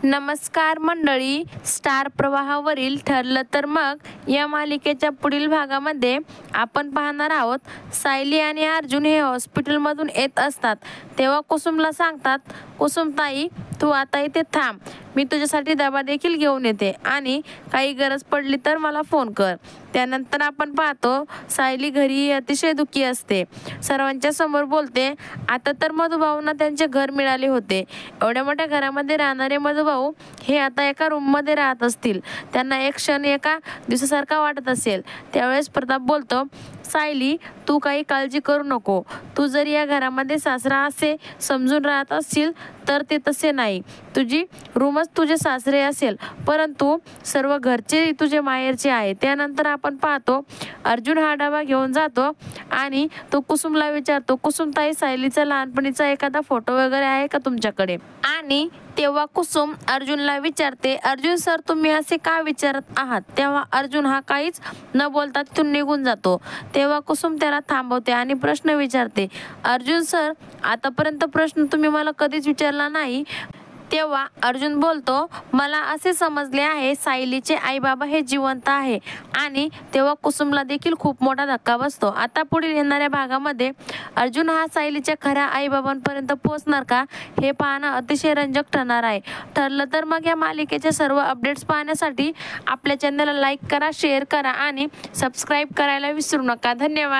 नमस्कार मंडळी, स्टार प्रवाहावरील ठरलं तर मग या मालिकेच्या पुढील भागामध्ये आपण पाहणार आहोत सायली आणि अर्जुन हे हॉस्पिटलमधून येत असतात तेव्हा कुसुमला सांगतात, कुसुमताई तू आता इथे थांब, मी तुझ्यासाठी डबा देखील घेऊन येते आणि काही गरज पडली तर मला फोन कर. त्यानंतर आपण पाहतो सायली घरी अतिशय दुःखी असते. सर्वांच्या समोर बोलते, आता तर मधुभाऊंना त्यांचे घर मिळाले होते. एवढ्या मोठ्या घरामध्ये राहणारे मधुभाऊ हे आता एका रूममध्ये राहत असतील. त्यांना एक क्षण एका दिवसासारखा वाटत असेल. त्यावेळेस प्रताप बोलतो, सायली तू काही काळजी करू नको. तू जर या घरामध्ये सासरा असे समजून राहत असशील तर ते तसे नाही. तुझी रूमच तुझे सासरे असेल, परंतु सर्व घरचे तुझे माहेरचे आहे. त्यानंतर आपण पाहतो अर्जुन हा डबा घेऊन जातो आणि तो कुसुमला विचारतो, कुसुमताई सायलीचा लहानपणीचा एखादा फोटो वगैरे आहे का तुमच्याकडे? आणि तेव्हा कुसुम अर्जुनला विचारते, अर्जुन सर तुम्ही असे का विचारत आहात? तेव्हा अर्जुन हा काहीच न बोलता तिथून निघून जातो. तेव्हा कुसुम त्याला थांबवते आणि प्रश्न विचारते, अर्जुन सर आतापर्यंत प्रश्न तुम्ही मला कधीच विचारला नाही. तेव्हा अर्जुन बोलतो, मला असे समजले आहे सायलीचे आई बाबा हे जिवंत आहे. आणि तेव्हा कुसुमला देखील खूप मोठा धक्का बसतो. आता पुढील येणाऱ्या भागामध्ये अर्जुन हा सायलीच्या खऱ्या आई बाबांपर्यंत पोहोचणार का हे पाहणं अतिशय रंजक ठरणार आहे. ठरलं तर मग या मालिकेचे सर्व अपडेट्स पाहण्यासाठी आपल्या चॅनलला लाईक करा, शेअर करा आणि सबस्क्राईब करायला विसरू नका. धन्यवाद.